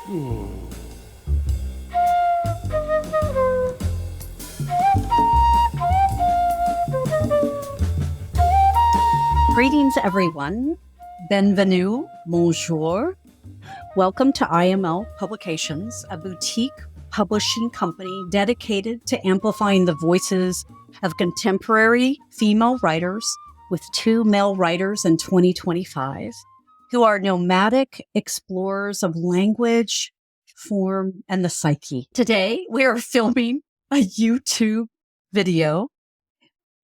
Greetings, everyone. Bienvenue, bonjour. Welcome to IML Publications, a boutique publishing company dedicated to amplifying the voices of contemporary female writers with 2 male writers in 2025 who are nomadic explorers of language, form, and the psyche. Today, we are filming a YouTube video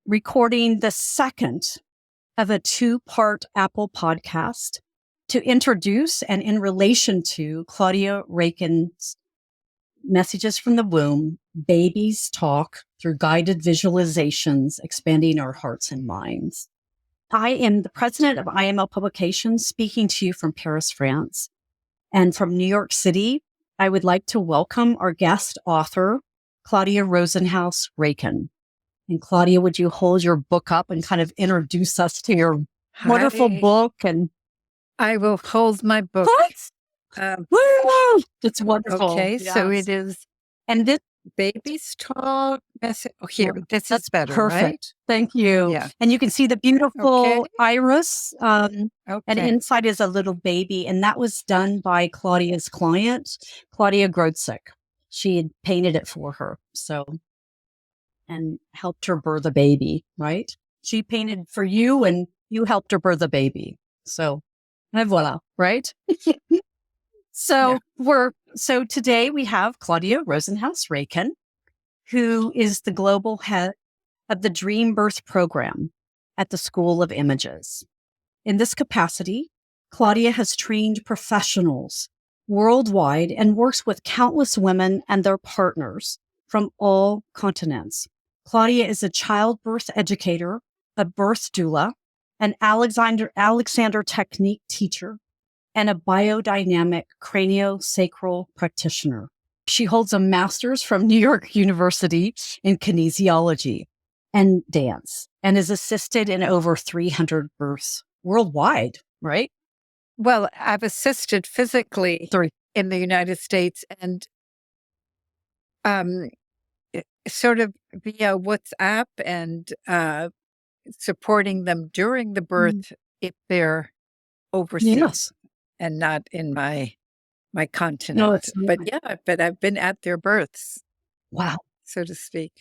recording the second of a 2-part Apple podcast to introduce and in relation to Claudia Raiken's Messages from the Womb, Babies Talk Through Guided Visualizations, Expanding Our Hearts and Minds. I am the president of IML Publications, speaking to you from Paris, France. And from New York City, I would like to welcome our guest author, Claudia Rosenhouse Raiken. And Claudia, would you hold your book up and kind of introduce us to your wonderful book? And I will hold my book. Woo! It's wonderful. Okay, yes. So it is, and this Babies Talk message. Oh, here, this is better. Perfect. Right? Thank you. Yeah. And you can see the beautiful iris. And Okay. inside is a little baby. And that was done by Claudia's client, Claudia Grodzick. She had painted it for her. And helped her birth a baby, right? She painted for you and you helped her birth a baby. So, and voila, right? So today we have Claudia Rosenhouse Raiken, who is the global head of the Dream Birth program at the School of Images. In this capacity, Claudia has trained professionals worldwide and works with countless women and their partners from all continents. Claudia is a childbirth educator, a birth doula, an Alexander technique teacher, and a biodynamic craniosacral practitioner. She holds a master's from New York University in kinesiology and dance, and is assisted in over 300 births worldwide, right? Well, I've assisted physically in the United States and sort of via WhatsApp and supporting them during the birth if they're overseas. Yes. And not in my continent. But I've been at their births. Wow. So to speak.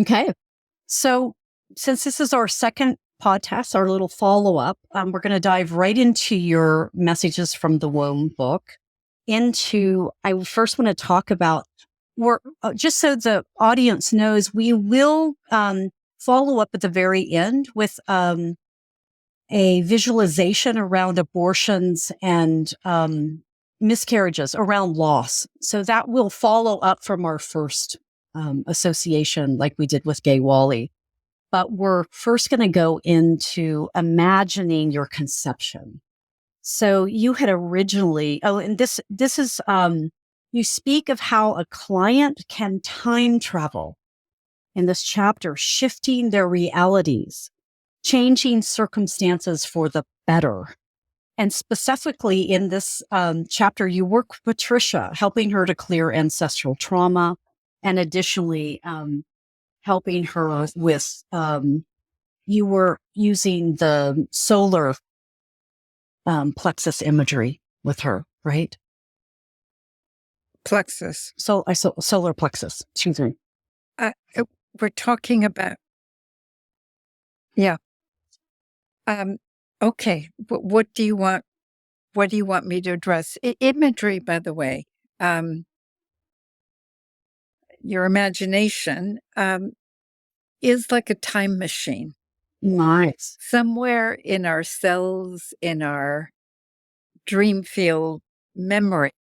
Okay. So since this is our second podcast, our little follow-up, we're going to dive right into your Messages from the Womb book. I first want to talk about, just so the audience knows, we will follow up at the very end with a visualization around abortions and miscarriages, around loss. So that will follow up from our first association like we did with Gay Wally. But we're first going to go into imagining your conception. So you had originally, and this is, you speak of how a client can time travel in this chapter, shifting their realities, changing circumstances for the better. And specifically in this chapter, you work with Patricia, helping her to clear ancestral trauma, and additionally helping her with, you were using the solar plexus imagery with her, right? Plexus. Solar plexus, excuse me. We're talking about, yeah. Okay. What do you want? What do you want me to address? Imagery, by the way. Your imagination is like a time machine. Nice. Somewhere in our cells, in our dream field memory,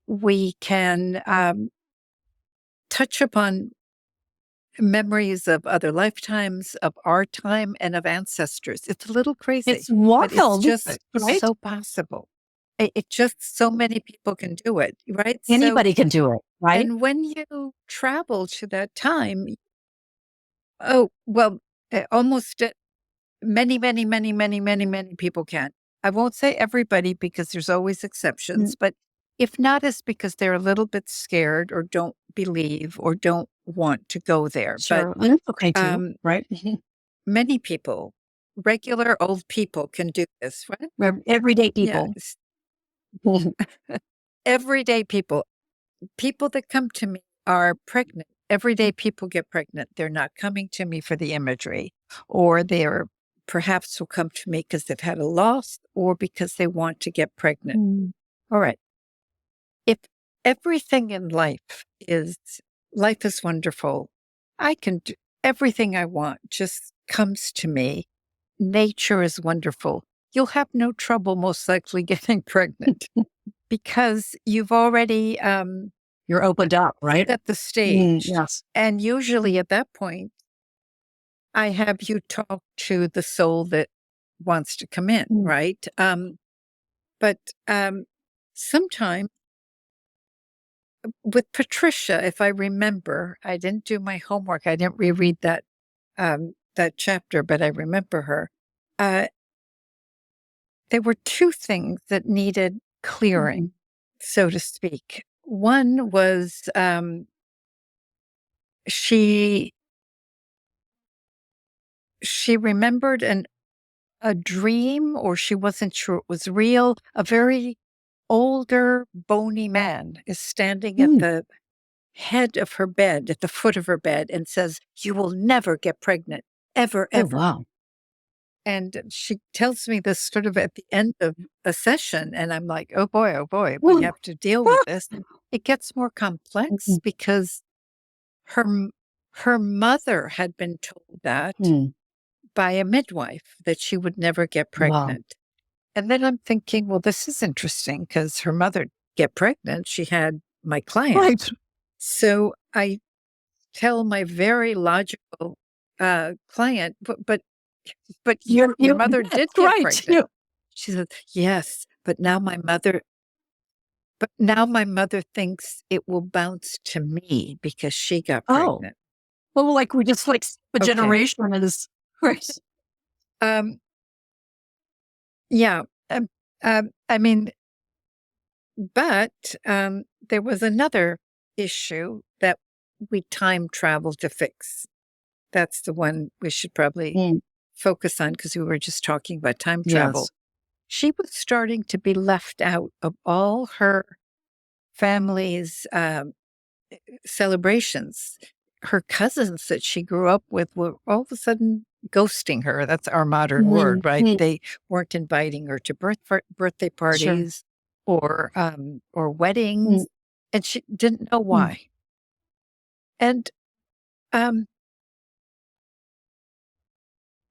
we can touch upon memories of other lifetimes, of our time, and of ancestors. It's a little crazy. It's wild. But it's just right? so possible. It just, so many people can do it, right? Anybody can do it, right? And when you travel to that time, almost many people can. I won't say everybody because there's always exceptions, but If not, it's because they're a little bit scared or don't believe or don't want to go there. Sure. And it's okay But too, right? many people, regular old people can do this, right? Everyday people. Yes. Everyday people. People that come to me are pregnant. Everyday people get pregnant. They're not coming to me for the imagery, or they're perhaps will come to me because they've had a loss or because they want to get pregnant. Mm. All right. If everything in life is wonderful, I can do everything I want, just comes to me. Nature is wonderful. You'll have no trouble, most likely, getting pregnant because you've already You're opened up, right? set the stage. Yes. And usually at that point, I have you talk to the soul that wants to come in, right? But sometimes with Patricia, if I remember, I didn't do my homework. I didn't reread that chapter, but I remember her. There were two things that needed clearing, so to speak. One was she remembered a dream, or she wasn't sure it was real. A very older, bony man is standing at the head of her bed, at the foot of her bed, and says, "You will never get pregnant, ever, ever." Oh, wow. And she tells me this sort of at the end of a session, and I'm like, oh boy, we have to deal with this. It gets more complex because her mother had been told that by a midwife, that she would never get pregnant. Wow. And then I'm thinking, well, this is interesting because her mother get pregnant. She had my client. Right. So I tell my very logical client, but your mother did get pregnant. She says, yes, but now my mother thinks it will bounce to me because she got pregnant. Well, like we just like a generation is right. Yeah. I mean, but there was another issue that we time traveled to fix. That's the one we should probably focus on because we were just talking about time travel. Yes. She was starting to be left out of all her family's celebrations. Her cousins that she grew up with were all of a sudden ghosting her. That's our modern word, right? They weren't inviting her to birthday parties or weddings, and she didn't know why. And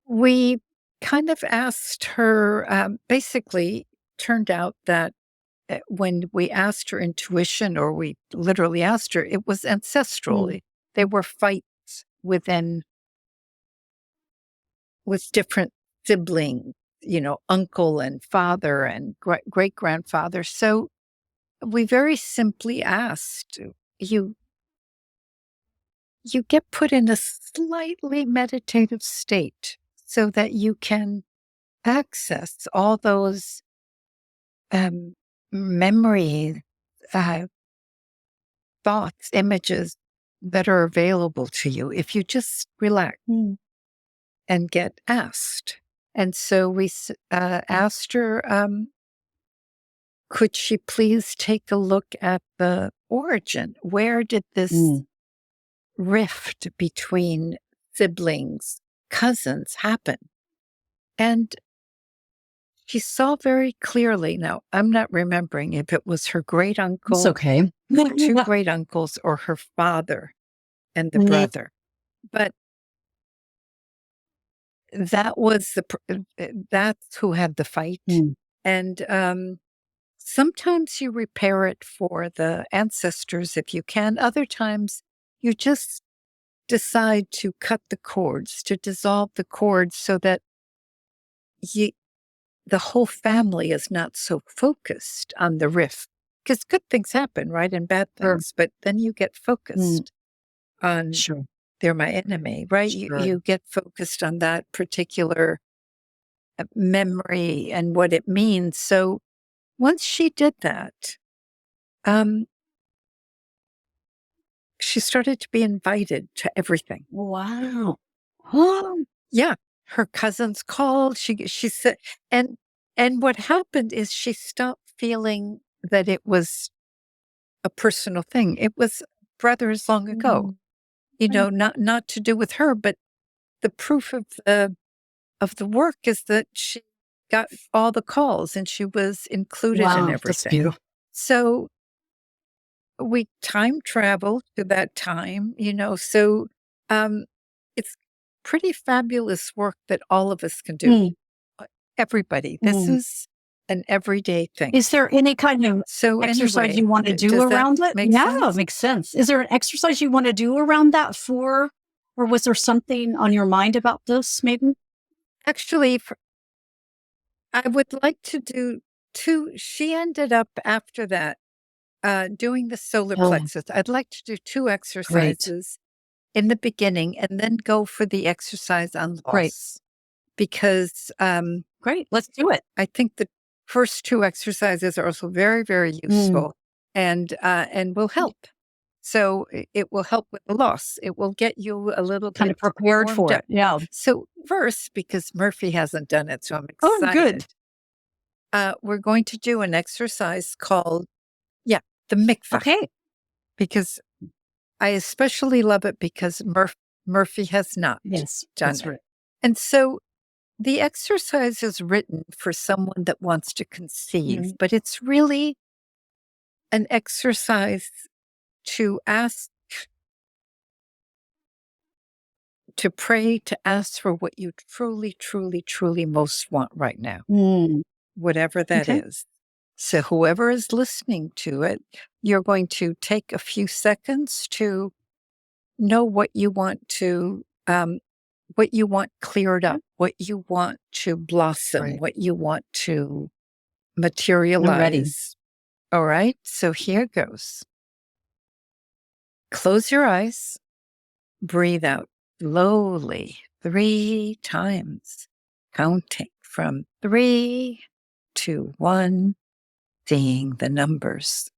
we kind of asked her, basically turned out that when we asked her intuition, or we literally asked her, it was ancestral. There were fights with different siblings, uncle and father and great grandfather. So we very simply asked, you get put in a slightly meditative state so that you can access all those memory, thoughts, images that are available to you if you just relax and get asked. And so we asked her, could she please take a look at the origin? Where did this rift between siblings, cousins happen? And she saw very clearly. Now, I'm not remembering if it was her great uncle, it's okay, two great uncles, or her father and the brother. But that was that's who had the fight. And sometimes you repair it for the ancestors if you can. Other times you just decide to cut the cords, to dissolve the cords so that the whole family is not so focused on the rift. Because good things happen, right? And bad things. But then you get focused on, they're my enemy, right? You get focused on that particular memory and what it means. So once she did that, she started to be invited to everything. Wow. Yeah. Her cousins called. She said, and what happened is she stopped feeling that it was a personal thing. It was brothers long ago, not to do with her, but the proof of the work is that she got all the calls and she was included in everything. That's beautiful. So we time travel to that time, so it's pretty fabulous work that all of us can do. Everybody. This is an everyday thing. Is there any kind of exercise you want to do around it? It makes sense. Is there an exercise you want to do around that or was there something on your mind about this maybe? Actually, I would like to do two. She ended up after that doing the solar plexus. I'd like to do 2 exercises in the beginning and then go for the exercise on loss. Great. Because great, let's do it. I think the first 2 exercises are also very, very useful and will help. So it will help with the loss. It will get you a little kind bit of prepared for it. Yeah. So first, because Murphy hasn't done it, so I'm excited. Oh, good. We're going to do an exercise called, the mikvah. Okay. Because I especially love it because Murphy has not done it. Right. And so the exercise is written for someone that wants to conceive, but it's really an exercise to ask, to pray, to ask for what you truly, truly, truly most want right now, whatever that is. So whoever is listening to it, you're going to take a few seconds to know what you want to, what you want cleared up, what you want to blossom, what you want to materialize. I'm ready. All right. So here goes. Close your eyes. Breathe out slowly 3 times, counting from 3 to 1, seeing the numbers.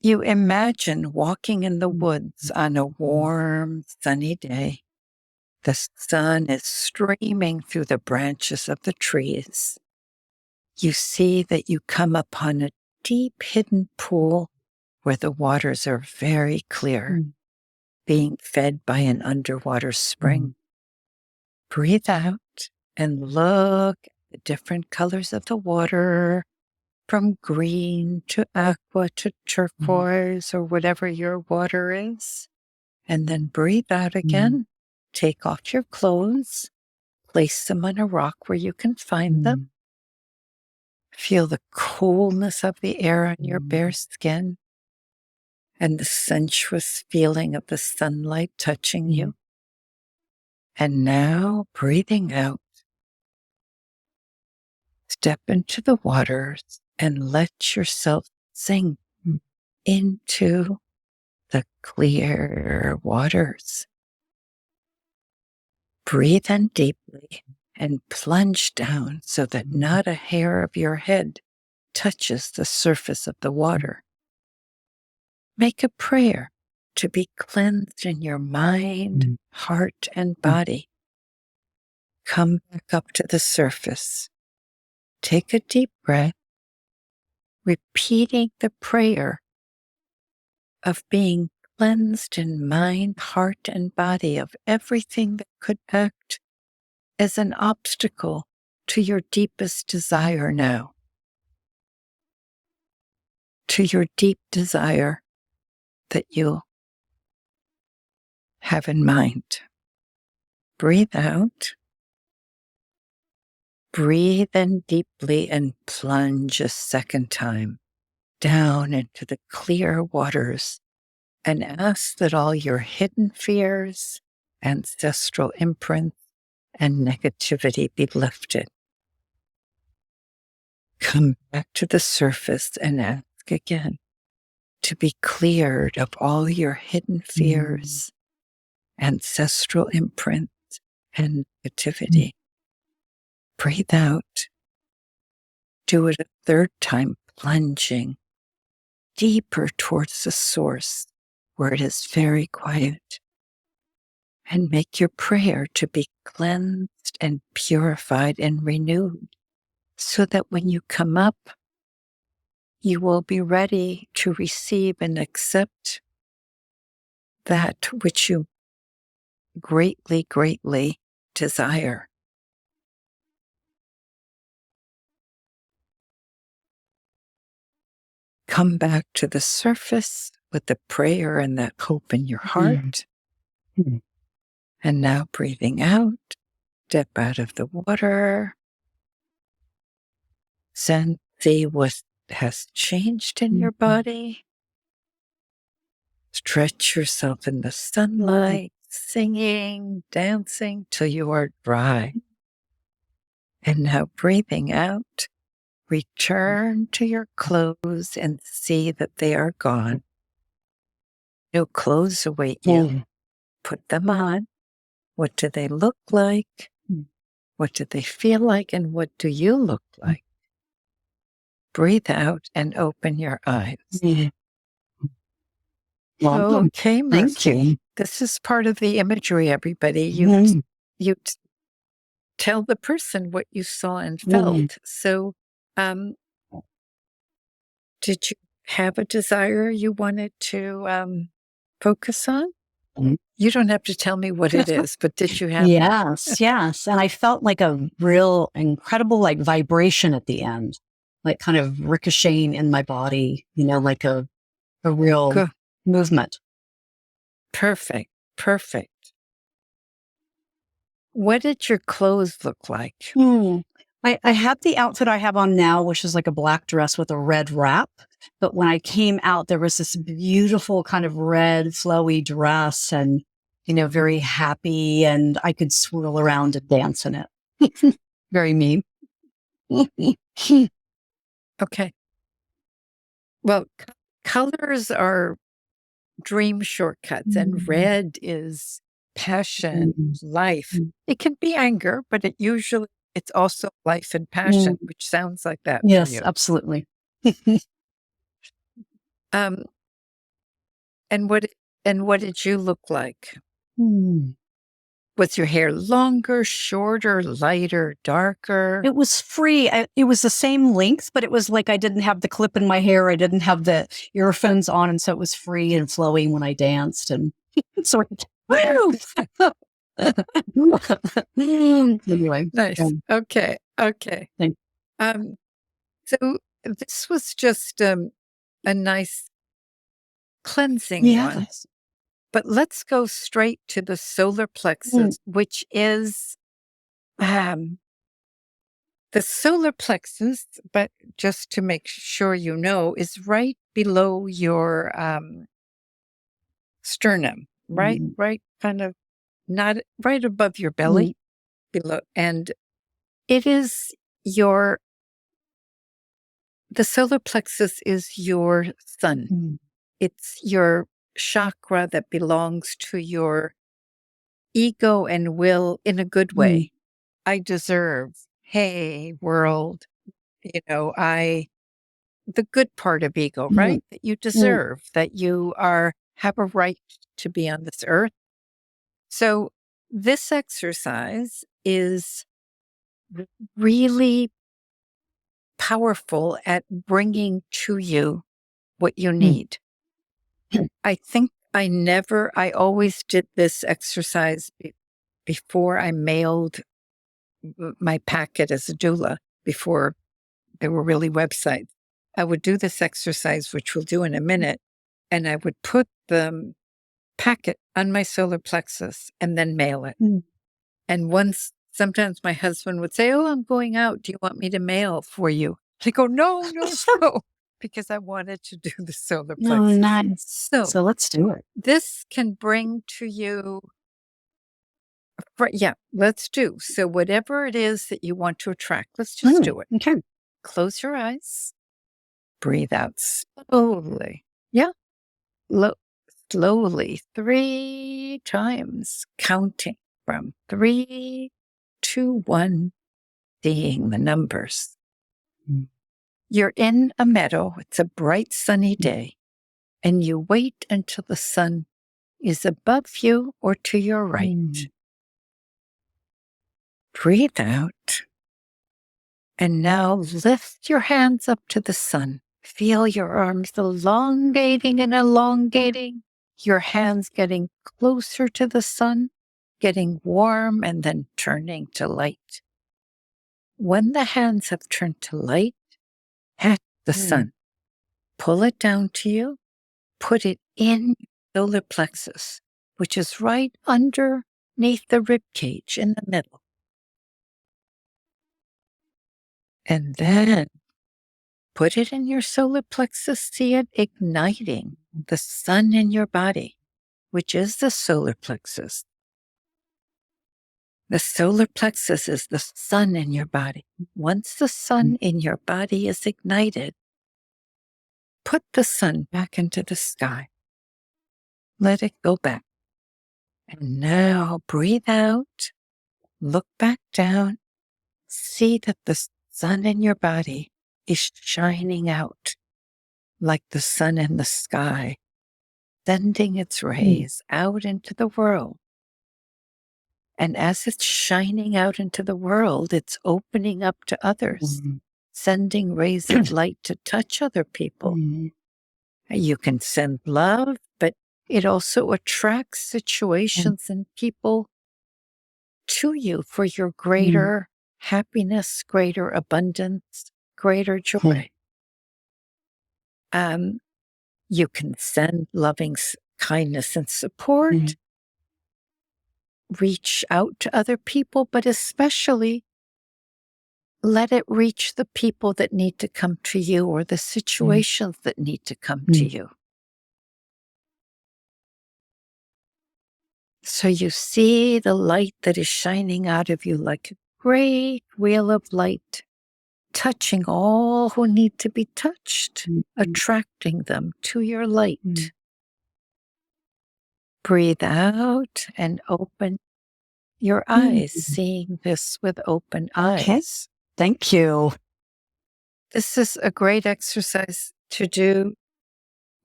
You imagine walking in the woods on a warm, sunny day. The sun is streaming through the branches of the trees. You see that you come upon a deep hidden pool where the waters are very clear, being fed by an underwater spring. Breathe out and look at the different colors of the water, from green to aqua to turquoise or whatever your water is. And then breathe out again. Take off your clothes, place them on a rock where you can find them. Feel the coolness of the air on your bare skin and the sensuous feeling of the sunlight touching you. And now, breathing out, step into the waters and let yourself sink into the clear waters. Breathe in deeply and plunge down so that not a hair of your head touches the surface of the water. Make a prayer to be cleansed in your mind, heart, and body. Come back up to the surface. Take a deep breath, repeating the prayer of being cleansed in mind, heart, and body of everything that could act as an obstacle to your deepest desire now. To your deep desire that you have in mind. Breathe out. Breathe in deeply and plunge a second time down into the clear waters and ask that all your hidden fears, ancestral imprints, and negativity be lifted. Come back to the surface and ask again to be cleared of all your hidden fears, ancestral imprints, and negativity. Breathe out. Do it a third time, plunging deeper towards the source where it is very quiet. And make your prayer to be cleansed and purified and renewed so that when you come up, you will be ready to receive and accept that which you greatly, greatly desire. Come back to the surface with the prayer and that hope in your heart. And now breathing out, step out of the water. See what has changed in your body. Stretch yourself in the sunlight, singing, dancing till you are dry. And now breathing out, return to your clothes and see that they are gone. No clothes await you. Put them on. What do they look like? What do they feel like? And what do you look like? Breathe out and open your eyes. Okay, Murphy. Thank you. This is part of the imagery, everybody. You tell the person what you saw and felt. So, did you have a desire you wanted to focus on? You don't have to tell me what it is, but did you have? Yes. And I felt like a real incredible like vibration at the end, like kind of ricocheting in my body, like a real movement. Perfect. What did your clothes look like? I had the outfit I have on now, which is like a black dress with a red wrap. But when I came out, there was this beautiful kind of red flowy dress and, very happy, and I could swirl around and dance in it. Very mean. Okay. Well, colors are dream shortcuts, and red is passion, life. It can be anger, but it's also life and passion, which sounds like that. Yes, for you. Absolutely. And what did you look like? Was your hair longer, shorter, lighter, darker? It was free. It was the same length, but it was like I didn't have the clip in my hair. I didn't have the earphones on, and so it was free and flowy when I danced. And sort of, woo! Anyway, nice. Okay. Thanks. So this was just a nice cleansing one. But let's go straight to the solar plexus, which is the solar plexus, but just to make sure you know, is right below your sternum, right? Right, kind of not right above your belly, below. And it is the solar plexus is your sun. It's your chakra that belongs to your ego and will in a good way. I deserve, hey, world, the good part of ego, right? That you deserve, that you have a right to be on this earth. So this exercise is really powerful at bringing to you what you need. I think I always did this exercise before I mailed my packet as a doula, before there were really websites. I would do this exercise, which we'll do in a minute, and I would put the packet on my solar plexus and then mail it. And sometimes my husband would say, "Oh, I'm going out. Do you want me to mail for you?" I go, no, because I wanted to do the solar plexus. Oh, nice. So let's do it. This can bring to you, let's do. So whatever it is that you want to attract, let's just do it. Okay. Close your eyes. Breathe out slowly. Yeah. Slowly 3 times, counting from 3 to 1, seeing the numbers. You're in a meadow. It's a bright, sunny day, and you wait until the sun is above you or to your right. Breathe out. And now lift your hands up to the sun. Feel your arms elongating and elongating. Your hands getting closer to the sun, getting warm, and then turning to light. When the hands have turned to light, at the sun, pull it down to you, put it in your solar plexus, which is right underneath the rib cage in the middle. And then put it in your solar plexus, see it igniting the sun in your body, which is the solar plexus. The solar plexus is the sun in your body. Once the sun in your body is ignited, put the sun back into the sky. Let it go back. And now breathe out, look back down, see that the sun in your body is shining out like the sun in the sky, sending its rays out into the world. And as it's shining out into the world, it's opening up to others, sending rays of light to touch other people. You can send love, but it also attracts situations and people to you for your greater happiness, greater abundance, greater joy. You can send loving kindness and support, reach out to other people, but especially let it reach the people that need to come to you or the situations that need to come to you. So you see the light that is shining out of you like a great wheel of light, touching all who need to be touched, attracting them to your light. Breathe out and open your eyes, seeing this with open eyes. Thank you. This is a great exercise to do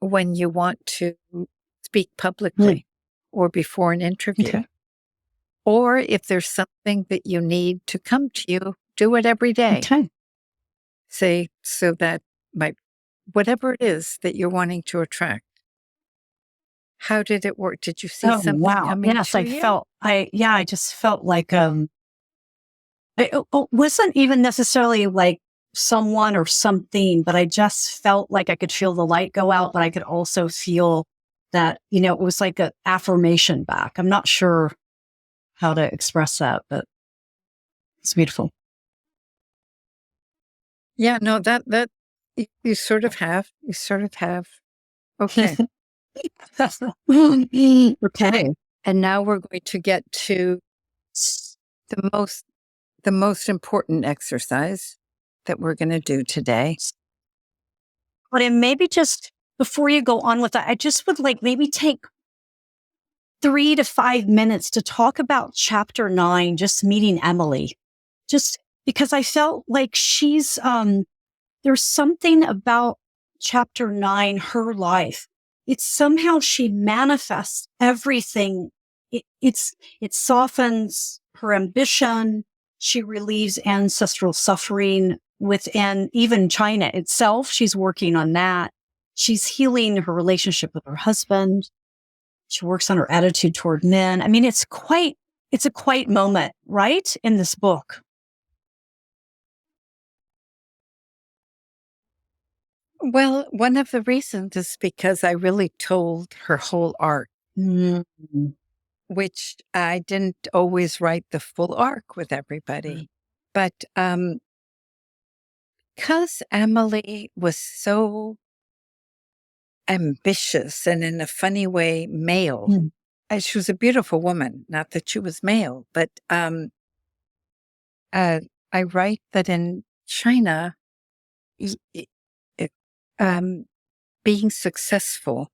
when you want to speak publicly or before an interview. Or if there's something that you need to come to you, do it every day. Say, so that whatever it is that you're wanting to attract. How did it work? Did you see something coming to you? I just felt like, it wasn't even necessarily like someone or something, but I just felt like I could feel the light go out, but I could also feel that, it was like an affirmation back. I'm not sure how to express that, but it's beautiful. Yeah, no, that you sort of have. Okay. Okay. And now we're going to get to the most important exercise that we're going to do today. But maybe just before you go on with that, I just would like maybe take 3 to 5 minutes to talk about chapter 9, just meeting Emily, just because I felt like she's, there's something about chapter 9, her life. It's somehow she manifests everything. It softens her ambition. She relieves ancestral suffering within even China itself. She's working on that. She's healing her relationship with her husband. She works on her attitude toward men. I mean, it's a quite moment, right? In this book. Well, one of the reasons is because I really told her whole arc, which I didn't always write the full arc with everybody. But because Emily was so ambitious and in a funny way male, and she was a beautiful woman, not that she was male, but I write that in China, being successful,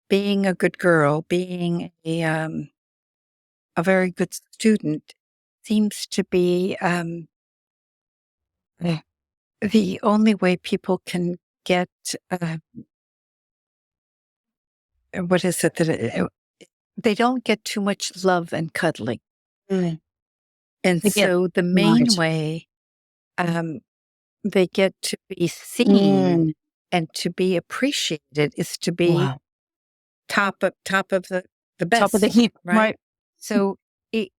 being a good girl, being a very good student seems to be the only way people can get, what is it that they don't get too much love and cuddling. Mm. And They get so the main right. way they get to be seen Mm. and to be appreciated is to be Wow. top of the Top of the best, heap, right? right? So it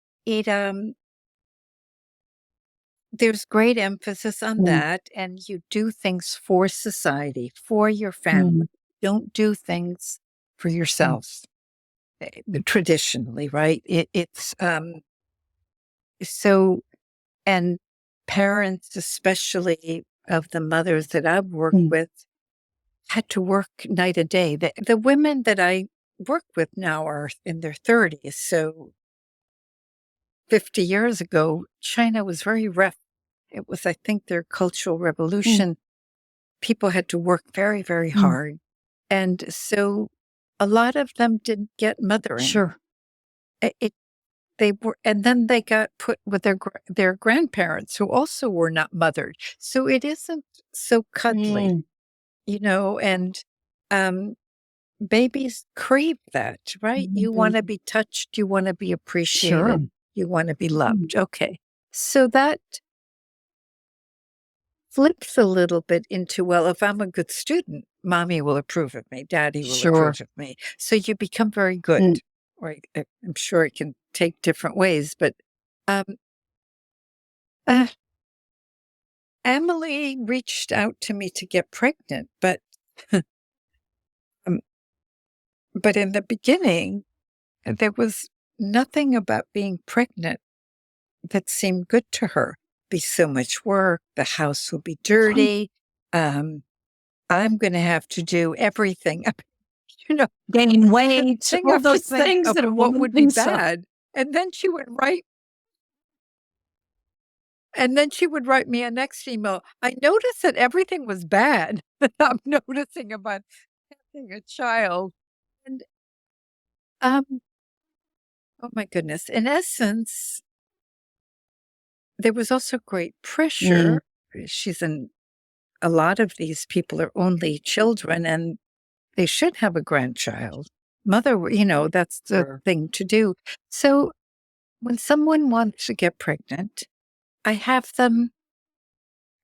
there's great emphasis on Mm. that, and you do things for society, for your family. Mm. Don't do things for Mm. yourself. Traditionally, right? It's so, and parents, especially of the mothers that I've worked Mm. with, had to work night and day. The women that I work with now are in their 30s. So 50 years ago, China was very rough. It was, I think, their Cultural Mm. Revolution. People had to work very, very Mm. hard. And so a lot of them didn't get mothering. Sure. They were, and then they got put with their grandparents who also were not mothered. So it isn't so cuddly, Mm. and um, babies crave that, right? You want to Mm. be touched, you want to be Sure. appreciated, you want to be Mm. loved. Okay. So that flips a little bit into, well, if I'm a good student, mommy will approve of me, daddy will Sure. approve of me. So you become very good. Mm. Or I'm sure it can take different ways, but um, uh, Emily reached out to me to get pregnant, um, but in the beginning, there was nothing about being pregnant that seemed good to her. Be so much work, the house will be dirty. I'm going to have to do everything. you know, Gaining weight, thing all after those thing things of that a what woman would be thinks of. bad. And then she would write me a next email. I noticed that everything was bad that I'm noticing about having a child. And oh my goodness. In essence, there was also great Mm. pressure. A lot of these people are only children and they should have a grandchild. Mother, that's the Sure. thing to do. So when someone wants to get pregnant, I have them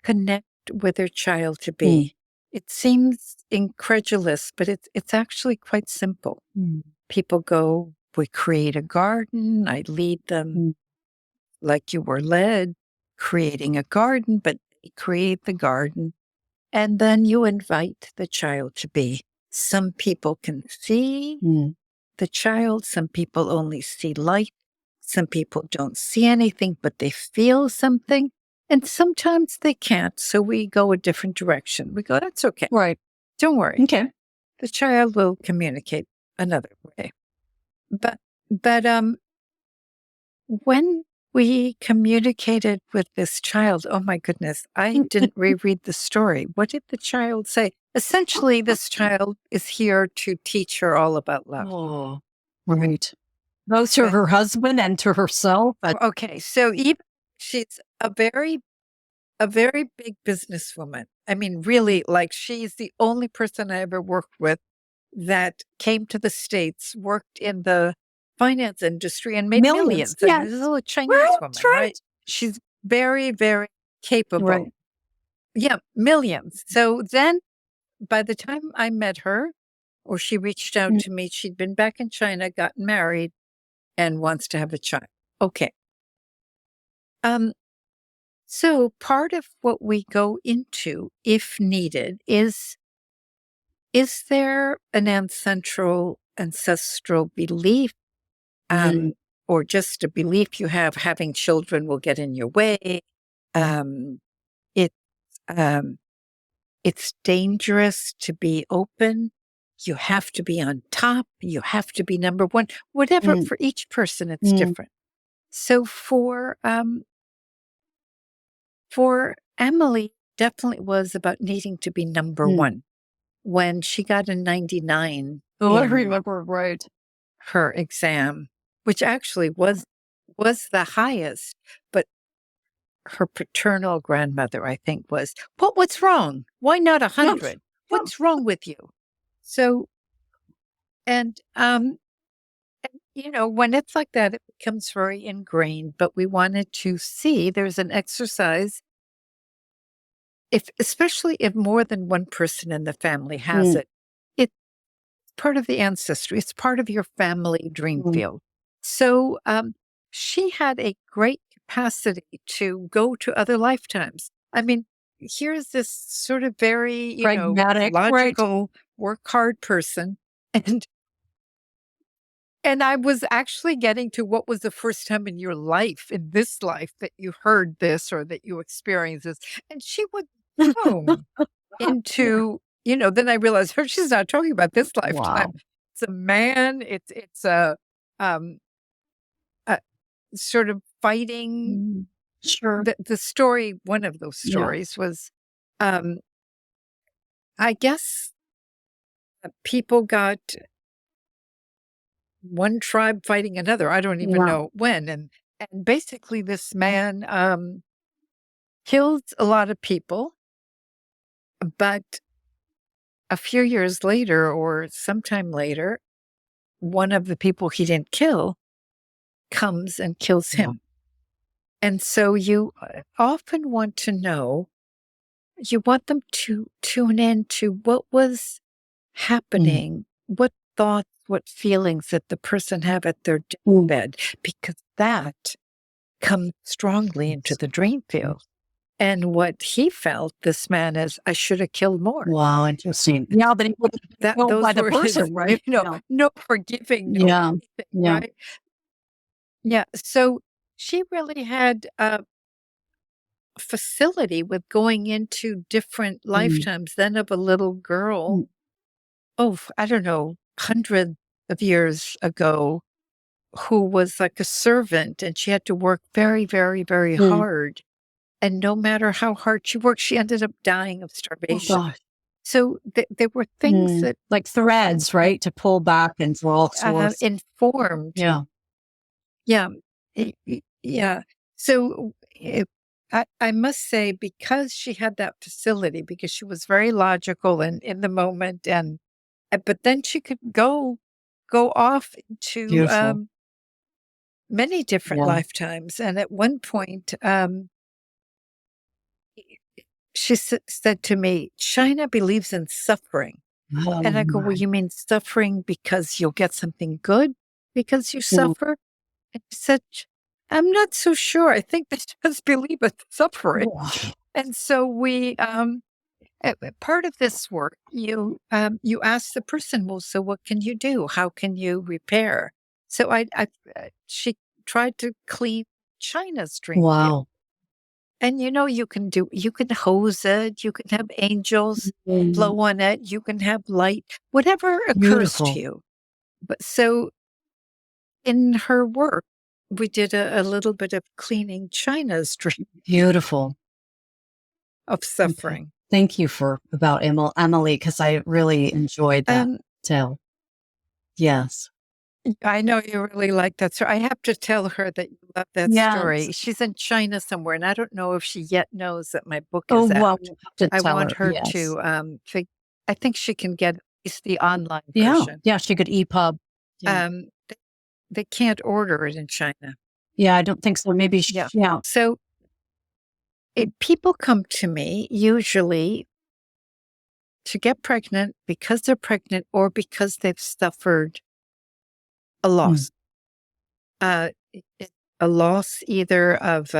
connect with their child to Mm. be. It seems incredulous, but it's actually quite simple. Mm. People go, we create a garden. I lead them Mm. like you were led, creating a garden, but they create the garden. And then you invite the child to be. Some people can see Mm. the child, some people only see light, some people don't see anything, but they feel something. And sometimes they can't. So we go a different direction. We go, that's okay. Right. Don't worry. Okay. The child will communicate another way. But when we communicated with this child, oh my goodness, I didn't reread the story. What did the child say? Essentially, this child is here to teach her all about love. Oh, right. Both to her husband and to herself. Okay, so even she's a very big businesswoman. I mean, really, like she's the only person I ever worked with that came to the States, worked in the finance industry and made millions. I mean, Yes. this is a Chinese Right. woman, Right. right? She's very, very capable. Right. Yeah, millions. So then by the time I met her, or she reached out Mm. to me, she'd been back in China, gotten married, and wants to have a child. Okay. So part of what we go into, if needed, is there an ancestral belief, Mm. or just a belief you have having children will get in your way? It it's dangerous to be open. You have to be on top. You have to be number one. Whatever, Mm. for each person, it's Mm. different. So for Emily, definitely was about needing to be number Mm. one. When she got a 99 Oh, I in remember, right. her exam, which actually was the highest, but her paternal grandmother, I think, was, what's wrong? Why not 100? What's wrong with you? So, and when it's like that, it becomes very ingrained, but we wanted to see there's an exercise. Especially if more than one person in the family has it, it's part of the ancestry. It's part of your family dream field. So she had a great capacity to go to other lifetimes. I mean, here's this sort of very, pragmatic, logical, work hard person. And I was actually getting to what was the first time in your life, in this life, that you heard this or that you experienced this. And she would boom into, then I realized she's not talking about this lifetime. Wow. It's a man. It's a sort of fighting. Sure. The story, one of those stories was, I guess people got one tribe fighting another. I don't even know when. And basically this man killed a lot of people, but a few years later or sometime later, one of the people he didn't kill comes and kills him. And so you often want to know, you want them to tune in to what was happening, what thoughts, what feelings that the person have at their deathbed, because that comes strongly into the dream field. And what he felt, this man, is, I should have killed more. Wow, interesting. Yeah, but he would have been killed by the person, right? No forgiving, no anything, right? Yeah. So she really had a facility with going into different lifetimes, then of a little girl, I don't know, hundreds of years ago, who was like a servant, and she had to work very, very, very hard. And no matter how hard she worked, she ended up dying of starvation. Oh, so there were things that, like threads, right, to pull back and draw source. Informed. Yeah. Yeah. So I must say, because she had that facility, because she was very logical and in the moment, but then she could go off into many different lifetimes. And at one point, she said to me, China believes in suffering. And I go, well, you mean suffering because you'll get something good because you suffer? And she said, I'm not so sure. I think they just believe in suffering. And so we, part of this work, you ask the person, well, so what can you do? How can you repair? So she tried to clean China's dream field. And you can hose it, you can have angels blow on it, you can have light, whatever occurs to you. But so in her work, we did a little bit of cleaning China's dream. Beautiful. Of suffering. Okay. Thank you about Emily, because I really enjoyed that tale. Yes. I know you really like that story. I have to tell her that you love that story. She's in China somewhere, and I don't know if she yet knows that my book is out. Well, we'll have to I tell want her to, I think she can get at least the online version. Yeah, she could EPUB. They can't order it in China. Yeah, I don't think so. Maybe, So people come to me usually to get pregnant because they're pregnant or because they've suffered a loss. A loss either of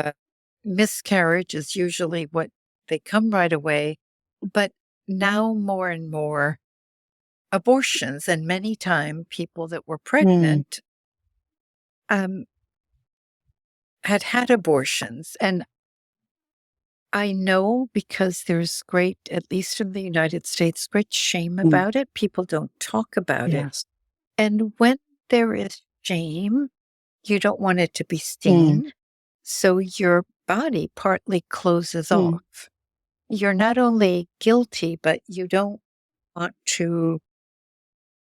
miscarriage is usually what they come right away, but now more and more abortions, and many times people that were pregnant had abortions. And I know, because there's great, at least in the United States, great shame about it. People don't talk about it. And when there is shame, you don't want it to be seen. So your body partly closes off. You're not only guilty, but you don't want to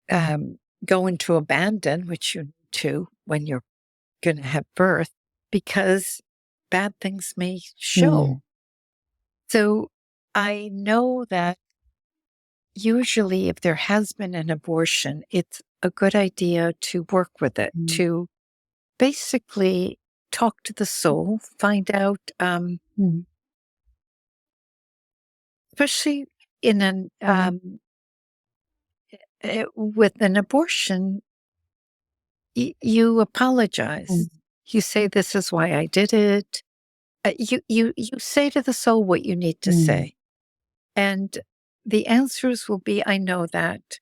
go into abandon, which you need to when you're going to have birth, because bad things may show. So I know that usually if there has been an abortion, it's a good idea to work with it, to basically talk to the soul, find out, especially in an with an abortion, you apologize. You say, "This is why I did it." You say to the soul what you need to say, and the answers will be, "I know that.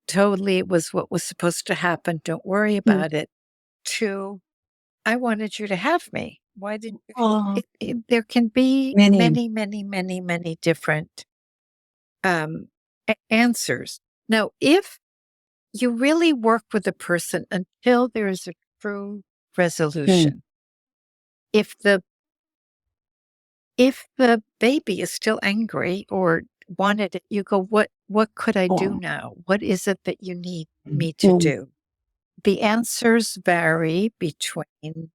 Totally, it was what was supposed to happen. Don't worry about it." To, "I wanted you to have me. Why didn't you?" There can be many, many, many, many different answers. Now, if you really work with a person until there is a true resolution, if the baby is still angry or wanted it, you go, what could I do now? What is it that you need me to do? The answers vary between,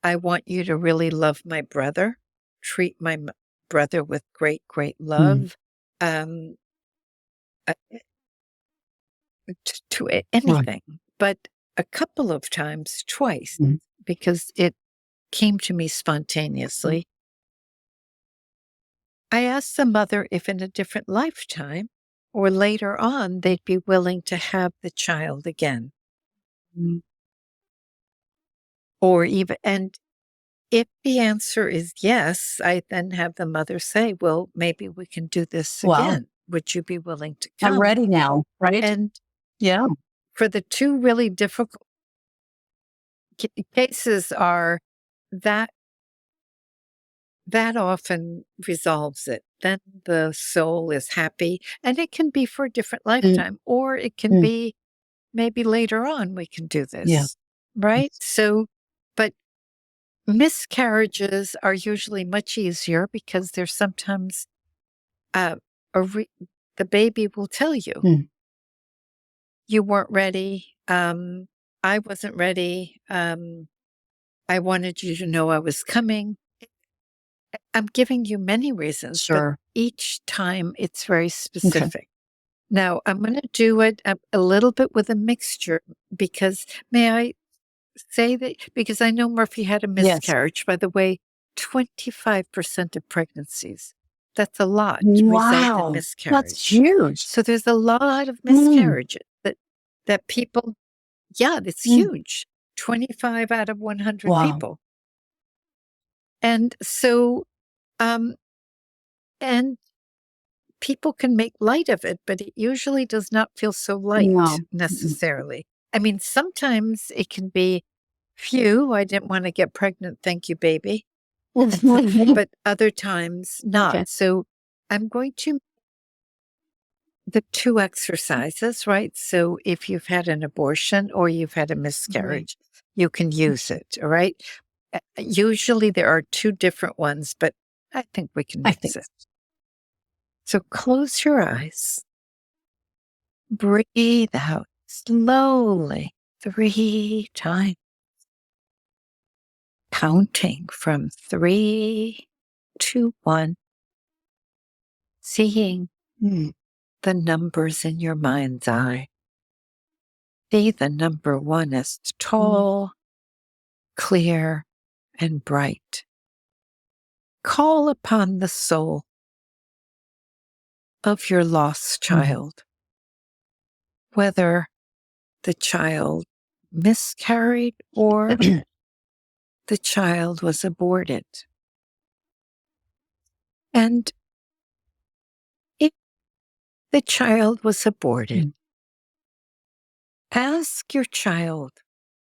I want you to really love my brother, treat my brother with great, great love, um, uh, to anything. But a couple of times, twice, because it came to me spontaneously, I asked the mother if in a different lifetime or later on they'd be willing to have the child again. Or even, and if the answer is yes, I then have the mother say, well, maybe we can do this again. Would you be willing to come? I'm ready now, right? And for the two really difficult cases are that often resolves it. Then the soul is happy, and it can be for a different lifetime, or it can be maybe later on we can do this, right? So, but miscarriages are usually much easier because there's sometimes the baby will tell you, you weren't ready. I wasn't ready. I wanted you to know I was coming. I'm giving you many reasons, but each time it's very specific. Now, I'm going to do it a little bit with a mixture because, may I say that? Because I know Murphy had a miscarriage. By the way, 25% of pregnancies. That's a lot. Result in miscarriage. That's huge. So there's a lot of miscarriages that people, that's huge. 25 out of 100 people. And so, and people can make light of it, but it usually does not feel so light necessarily. I mean, sometimes it can be, phew, I didn't want to get pregnant. Thank you, baby. But other times not. So I'm going to the two exercises, right? So if you've had an abortion or you've had a miscarriage, you can use it. All right. Usually there are two different ones, but I think we can mix it. So close your eyes. Breathe out slowly 3 times. Counting from 3 to 1. Seeing the numbers in your mind's eye. See the number 1 as tall, clear, and bright. Call upon the soul of your lost child, whether the child miscarried or the child was aborted. And if the child was aborted, ask your child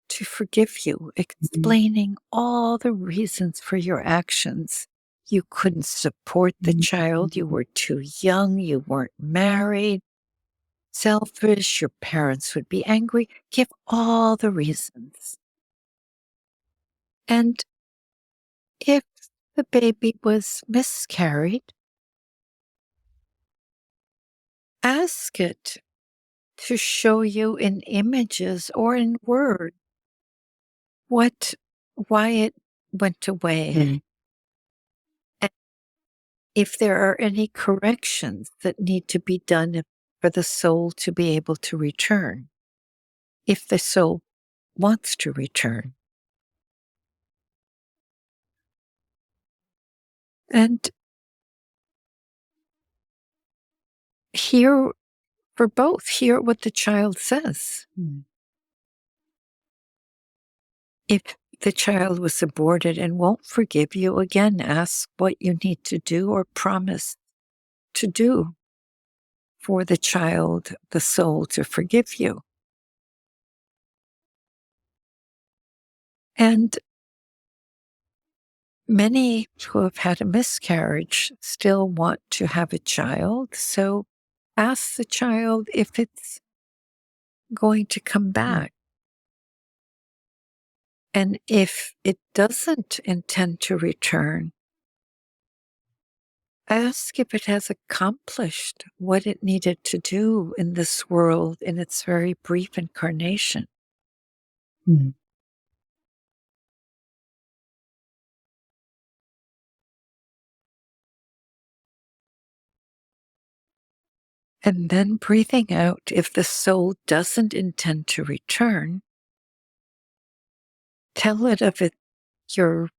to forgive you, explaining all the reasons for your actions. You couldn't support the child. You were too young. You weren't married. Selfish. Your parents would be angry. Give all the reasons. And if the baby was miscarried, ask it to show you in images or in word why it went away. Mm. And if there are any corrections that need to be done for the soul to be able to return, if the soul wants to return. And hear hear what the child says. Mm. If the child was aborted and won't forgive you, again, ask what you need to do or promise to do for the child, the soul, to forgive you. And many who have had a miscarriage still want to have a child, so ask the child if it's going to come back. And if it doesn't intend to return, ask if it has accomplished what it needed to do in this world in its very brief incarnation. Mm. And then breathing out, if the soul doesn't intend to return, tell it of your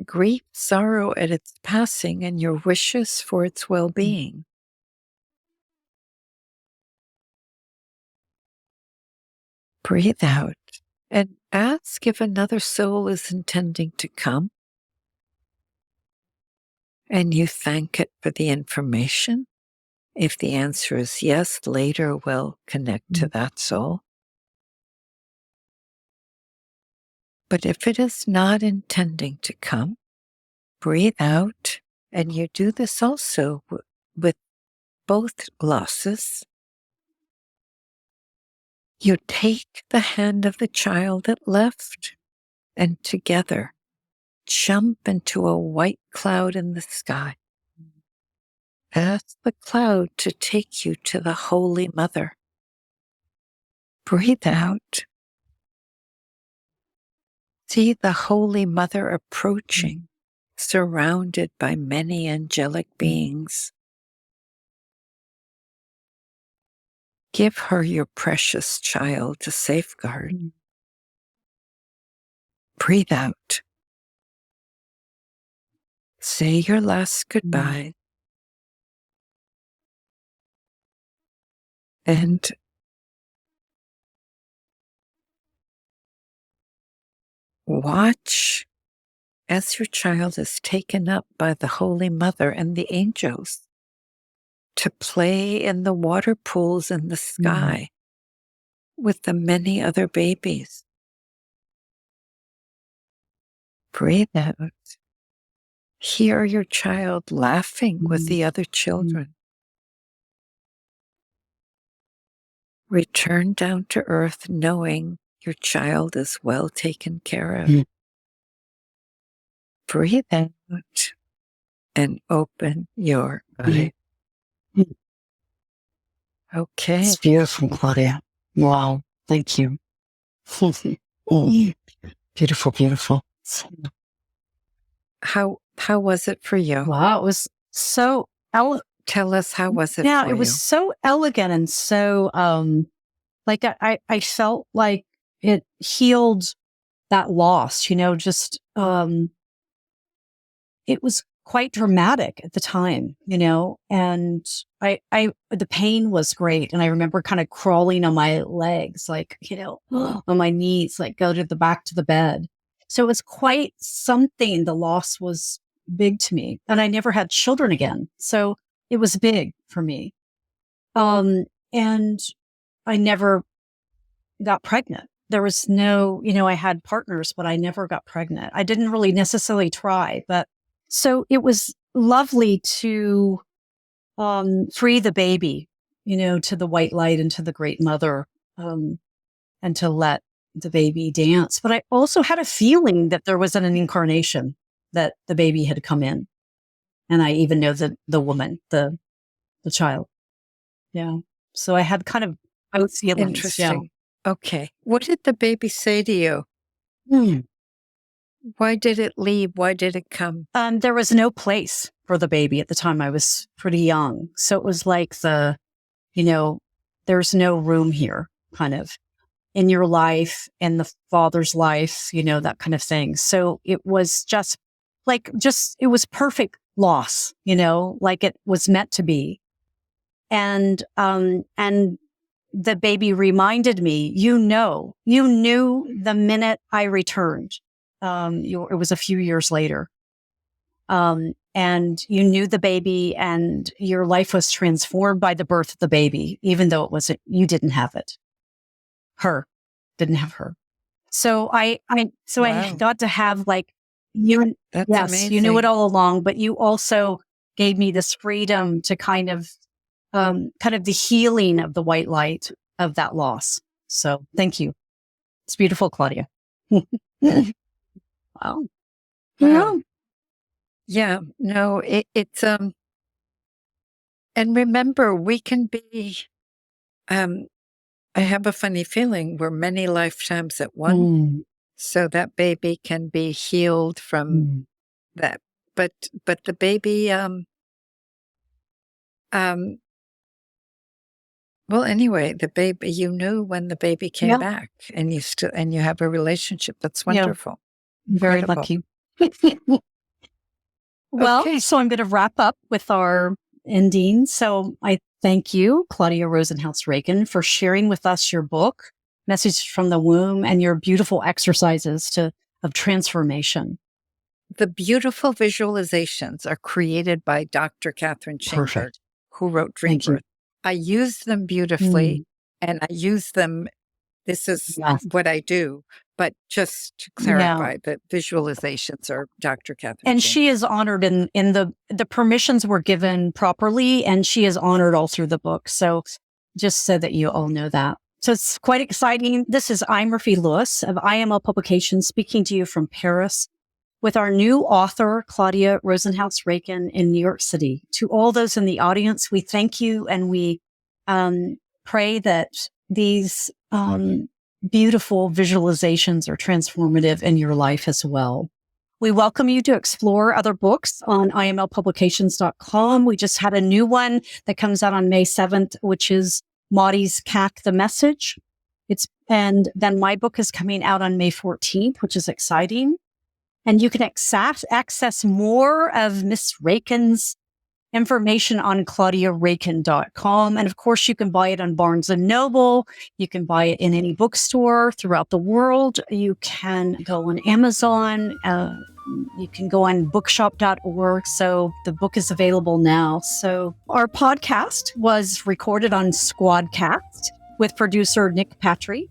grief, sorrow at its passing, and your wishes for its well-being. Breathe out and ask if another soul is intending to come. And you thank it for the information. If the answer is yes, later we'll connect to that soul. But if it is not intending to come, breathe out, and you do this also with both losses. You take the hand of the child that left, and together jump into a white cloud in the sky. Ask the cloud to take you to the Holy Mother. Breathe out. See the Holy Mother approaching, surrounded by many angelic beings. Give her your precious child to safeguard. Breathe out. Say your last goodbye. And watch as your child is taken up by the Holy Mother and the angels to play in the water pools in the sky with the many other babies. Breathe out. Hear your child laughing with the other children. Return down to earth knowing your child is well taken care of. Breathe out and open your eyes. Okay. It's beautiful, Claudia. Wow. Thank you. Beautiful, beautiful. How was it for you? Wow. It was so Tell us, how was it yeah, for it was you? so elegant and so like I felt like it healed that loss, just it was quite dramatic at the time, and the pain was great. And I remember kind of crawling on my legs, like, on my knees, like go to the back to the bed. So it was quite something. The loss was big to me, and I never had children again. So it was big for me. And I never got pregnant. There was no, I had partners, but I never got pregnant. I didn't really necessarily try, but so it was lovely to free the baby, to the white light and to the Great Mother, and to let the baby dance. But I also had a feeling that there was an incarnation, that the baby had come in. And I even know that the woman, the child. Yeah. So I had kind of both feelings. Interesting. Yeah. Okay. What did the baby say to you? Why did it leave? Why did it come? There was no place for the baby at the time. I was pretty young. So it was like there's no room here kind of in your life, in the father's life, that kind of thing. So it was it was perfect loss, like it was meant to be. And the baby reminded me, you knew the minute I returned. It was a few years later. And you knew the baby and your life was transformed by the birth of the baby, even though you didn't have it. Didn't have her. So I Wow. got to have you. That's Yes, amazing. you knew it all along, but you also gave me this freedom to kind of the healing of the white light of that loss. So thank you. It's beautiful, Claudia. Wow. Wow. Yeah. No, it's and remember, we can be I have a funny feeling we're many lifetimes at one. So that baby can be healed from that. But the baby well, anyway, the baby, you knew when the baby came back, and you have a relationship. That's wonderful. Yeah. Very lucky. Well, Okay. So I'm going to wrap up with our ending. So I thank you, Claudia Rosenhouse Raiken, for sharing with us your book, Messages from the Womb, and your beautiful exercises of transformation. The beautiful visualizations are created by Dr. Catherine Chingford, who wrote Dream Birth. I use them beautifully, and I use them. This is what I do. But just to clarify, the visualizations are Dr. Catherine And Chingford. she is honored in the permissions were given properly, and she is honored all through the book. So just so that you all know that. So it's quite exciting. This is I, Murphy Lewis of IML Publications, speaking to you from Paris with our new author, Claudia Rosenhouse Raiken in New York City. To all those in the audience, we thank you, and we pray that these beautiful visualizations are transformative in your life as well. We welcome you to explore other books on imlpublications.com. We just had a new one that comes out on May 7th, which is Maudie's CAC the Message. And then my book is coming out on May 14th, which is exciting. And you can access more of Miss Raiken's information on ClaudiaRaiken.com. And of course, you can buy it on Barnes & Noble. You can buy it in any bookstore throughout the world. You can go on Amazon. You can go on bookshop.org. So the book is available now. So our podcast was recorded on Squadcast with producer Nick Patri,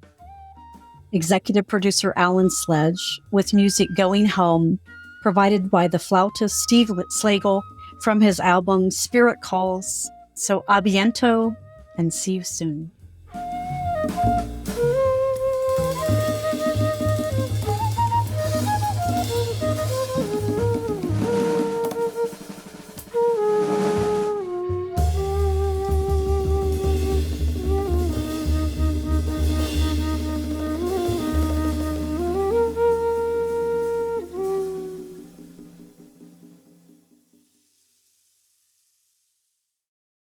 executive producer Alan Sledge, with music Goin Home, provided by the flautist Steve Slagle from his album Spirit Calls. So a biento, and see you soon.